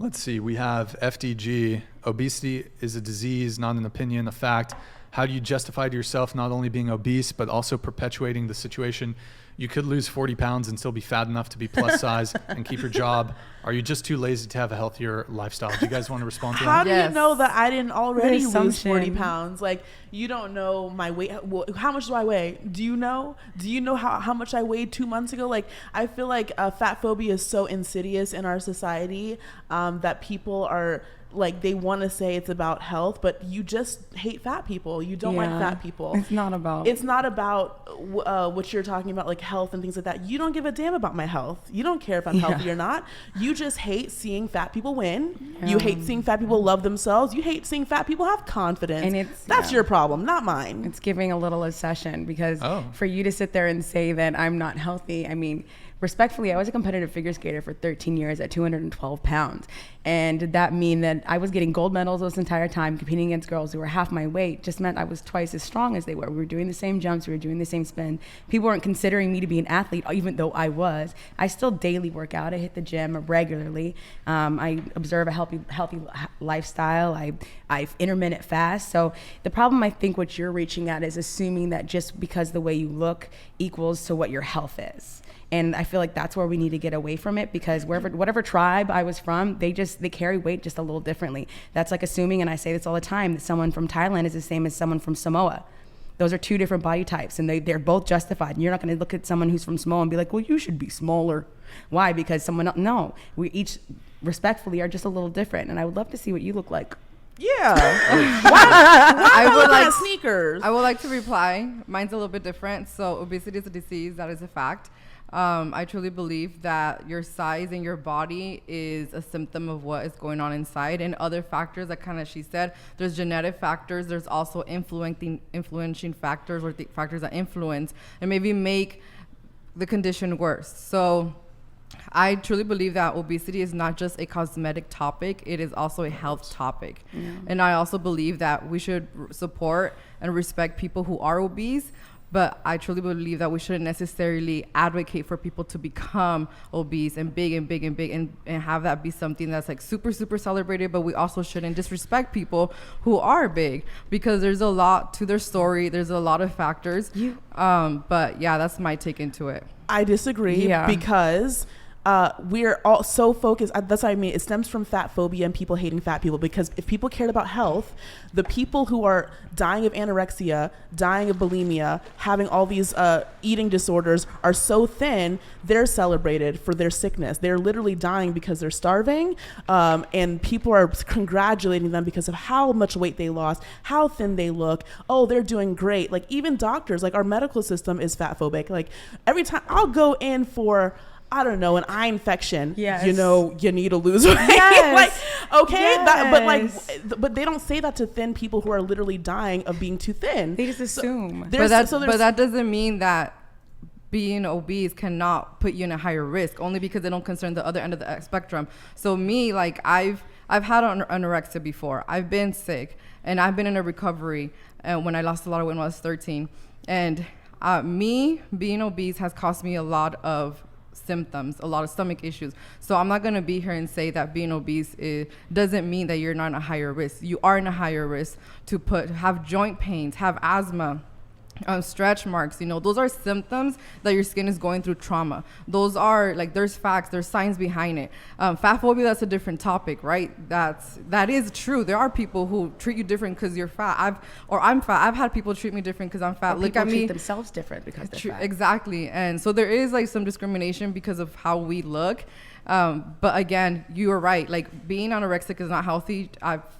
Let's see. We have FDG. Obesity is a disease, not an opinion, a fact. How do you justify to yourself not only being obese, but also perpetuating the situation? You could lose 40 pounds and still be fat enough to be plus size and keep your job. Are you just too lazy to have a healthier lifestyle? Do you guys want to respond to that? How do you know that I didn't already lose 40 pounds? Like, you don't know my weight. How much do I weigh? Do you know? Do you know how much I weighed 2 months ago? Like, I feel like fat phobia is so insidious in our society that people are like, they want to say it's about health, but you just hate fat people. You don't like fat people. It's not about what you're talking about, like health and things like that. You don't give a damn about my health. You don't care if I'm healthy or not. You just hate seeing fat people win. You hate seeing fat people love themselves. You hate seeing fat people have confidence. And that's your problem, not mine. It's giving a little obsession because for you to sit there and say that I'm not healthy, I mean, respectfully, I was a competitive figure skater for 13 years at 212 pounds. And did that mean that I was getting gold medals this entire time, competing against girls who were half my weight? Just meant I was twice as strong as they were. We were doing the same jumps. We were doing the same spin. People weren't considering me to be an athlete, even though I was. I still daily work out. I hit the gym regularly. I observe a healthy lifestyle. I intermittent fast. So the problem, I think, what you're reaching at is assuming that just because the way you look equals to what your health is. And I feel like that's where we need to get away from it, because whatever tribe I was from, they carry weight just a little differently. That's like assuming, and I say this all the time, that someone from Thailand is the same as someone from Samoa. Those are two different body types, and they're both justified. And you're not going to look at someone who's from Samoa and be like, well, you should be smaller. Why? Because no, we each respectfully are just a little different. And I would love to see what you look like. Yeah. why I would like sneakers. I would like to reply. Mine's a little bit different. So obesity is a disease. That is a fact. I truly believe that your size in your body is a symptom of what is going on inside, and other factors that kind of she said, there's genetic factors, there's also influencing factors, or factors that influence and maybe make the condition worse. So I truly believe that obesity is not just a cosmetic topic, it is also a health topic. And I also believe that we should support and respect people who are obese, but I truly believe that we shouldn't necessarily advocate for people to become obese and big and have that be something that's like super, super celebrated. But we also shouldn't disrespect people who are big, because there's a lot to their story. There's a lot of factors. But yeah, that's my take into it. I disagree because we're all so focused. That's what I mean. It stems from fat phobia and people hating fat people, because if people cared about health, the people who are dying of anorexia, dying of bulimia, having all these eating disorders are so thin, they're celebrated for their sickness. They're literally dying because they're starving, and people are congratulating them because of how much weight they lost, how thin they look. Oh, they're doing great. Like, even doctors, like our medical system is fat phobic. Like, every time I'll go in for, I don't know, an eye infection. Yes. You know, you need to lose weight. Yes. Like, okay, yes. but they don't say that to thin people who are literally dying of being too thin. They just assume. But that doesn't mean that being obese cannot put you in a higher risk, only because they don't concern the other end of the spectrum. So me, like, I've had anorexia before. I've been sick, and I've been in a recovery when I lost a lot of weight when I was 13. And me being obese has cost me a lot of symptoms, a lot of stomach issues. So I'm not going to be here and say that being obese doesn't mean that you're not in a higher risk. You are in a higher risk to have joint pains, have asthma, stretch marks. You know, those are symptoms that your skin is going through trauma. Those are, like, there's facts, there's science behind it. Fatphobia, that's a different topic, right? That is true. There are people who treat you different because you're fat. I'm fat. I've had people treat me different because I'm fat. Or Look at me. Treat themselves different because they're fat. Exactly. And so there is, like, some discrimination because of how we look. But again, you are right. Like, being anorexic is not healthy.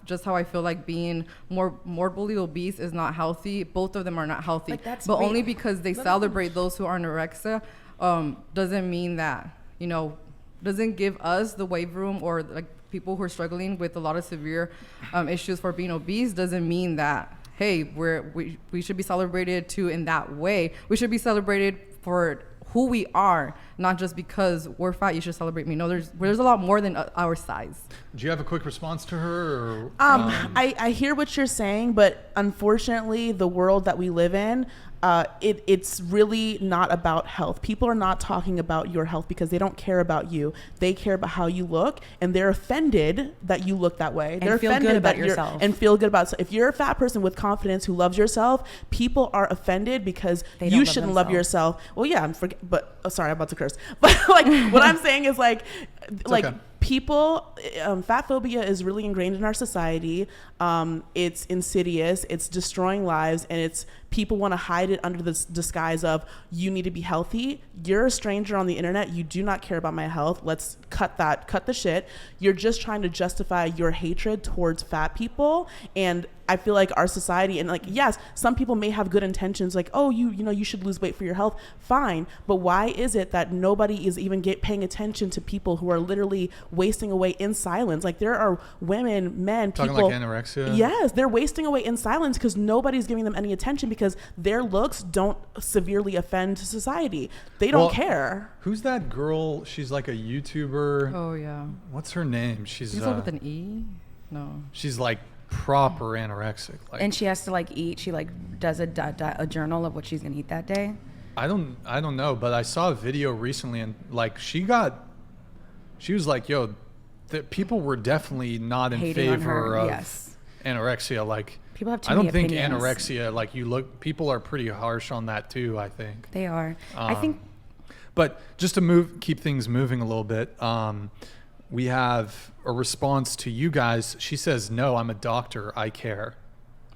Just how I feel like being morbidly obese is not healthy. Both of them are not healthy. But only because they celebrate those who are anorexia doesn't mean that, you know, doesn't give us the wave room, or like people who are struggling with a lot of severe issues for being obese, doesn't mean that, hey, we should be celebrated too in that way. We should be celebrated for who we are, not just because we're fat, you should celebrate me. No, there's a lot more than our size. Do you have a quick response to her? Or, I hear what you're saying, but unfortunately, the world that we live in, it's really not about health. People are not talking about your health because they don't care about you. They care about how you look, and they're offended that you look that way. They're feel offended good about that yourself. and feel good about. If you're a fat person with confidence who loves yourself, people are offended because you shouldn't love yourself. Well, yeah, sorry, I'm about to curse. But like, what I'm saying is like okay. People, fat phobia is really ingrained in our society. It's insidious, it's destroying lives, and it's people want to hide it under this disguise of you need to be healthy. You're a stranger on the internet. You do not care about my health. Let's cut the shit. You're just trying to justify your hatred towards fat people. And I feel like our society, and like, yes, some people may have good intentions, like, oh, you know, you should lose weight for your health. Fine. But why is it that nobody is even paying attention to people who are literally wasting away in silence? Like, there are women, men, talking people. Like anorexia? Yes, they're wasting away in silence because nobody's giving them any attention because their looks don't severely offend society. They don't care. Who's that girl? She's like a YouTuber. Oh, yeah. What's her name? She's with an E? No. She's like proper anorexic. Like, and she has to like eat. She like does a journal of what she's gonna eat that day. I don't know, but I saw a video recently, and like she was like, yo, people were definitely not in favor of anorexia. Like, people have too I don't many think opinions. Anorexia, like people are pretty harsh on that too, I think. They are. I think. But just to keep things moving a little bit, we have a response to you guys. She says, no, I'm a doctor. I care.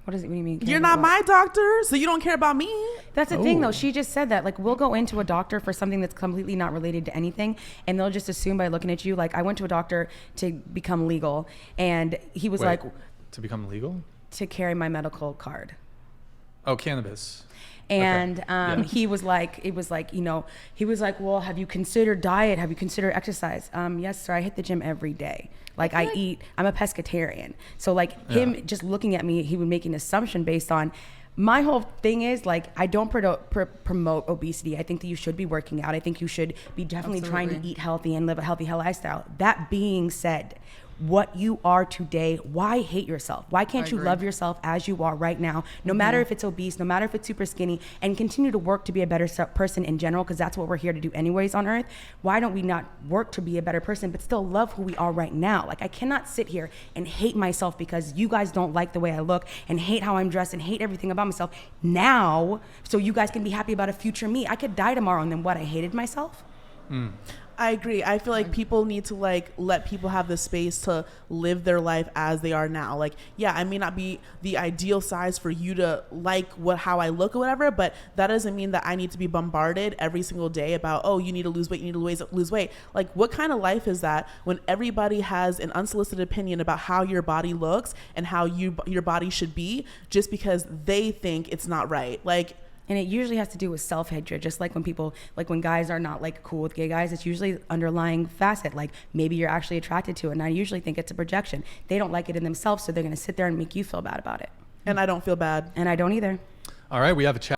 What do you mean? You're not my doctor, so you don't care about me. That's the thing, though. She just said that. Like, we'll go into a doctor for something that's completely not related to anything, and they'll just assume by looking at you. Like, I went to a doctor to become legal, and he was like... To become legal? To carry my medical card. Oh, cannabis. And he was like, well, have you considered diet? Have you considered exercise? Yes, sir. I hit the gym every day. Like, I eat. I'm a pescatarian. So like him just looking at me, he would make an assumption based on. My whole thing is like, I don't promote obesity. I think that you should be working out. I think you should be definitely trying to eat healthy and live a healthy lifestyle. That being said, what you are today, why hate yourself? Why can't you love yourself as you are right now, no matter if it's obese, no matter if it's super skinny, and continue to work to be a better person in general, because that's what we're here to do anyways on earth. Why don't we not work to be a better person, but still love who we are right now? Like, I cannot sit here and hate myself because you guys don't like the way I look and hate how I'm dressed and hate everything about myself now, so you guys can be happy about a future me. I could die tomorrow and then what, I hated myself? I agree. I feel like people need to like let people have the space to live their life as they are now. Like, yeah, I may not be the ideal size for you to like how I look or whatever, but that doesn't mean that I need to be bombarded every single day about, oh, you need to lose weight, you need to lose weight. Like, what kind of life is that when everybody has an unsolicited opinion about how your body looks and how your body should be just because they think it's not right? Like, and it usually has to do with self-hatred, just like when guys are not like cool with gay guys, it's usually underlying facet, like maybe you're actually attracted to it. And I usually think it's a projection. They don't like it in themselves, so they're going to sit there and make you feel bad about it. And I don't feel bad. And I don't either. All right, we have a chat.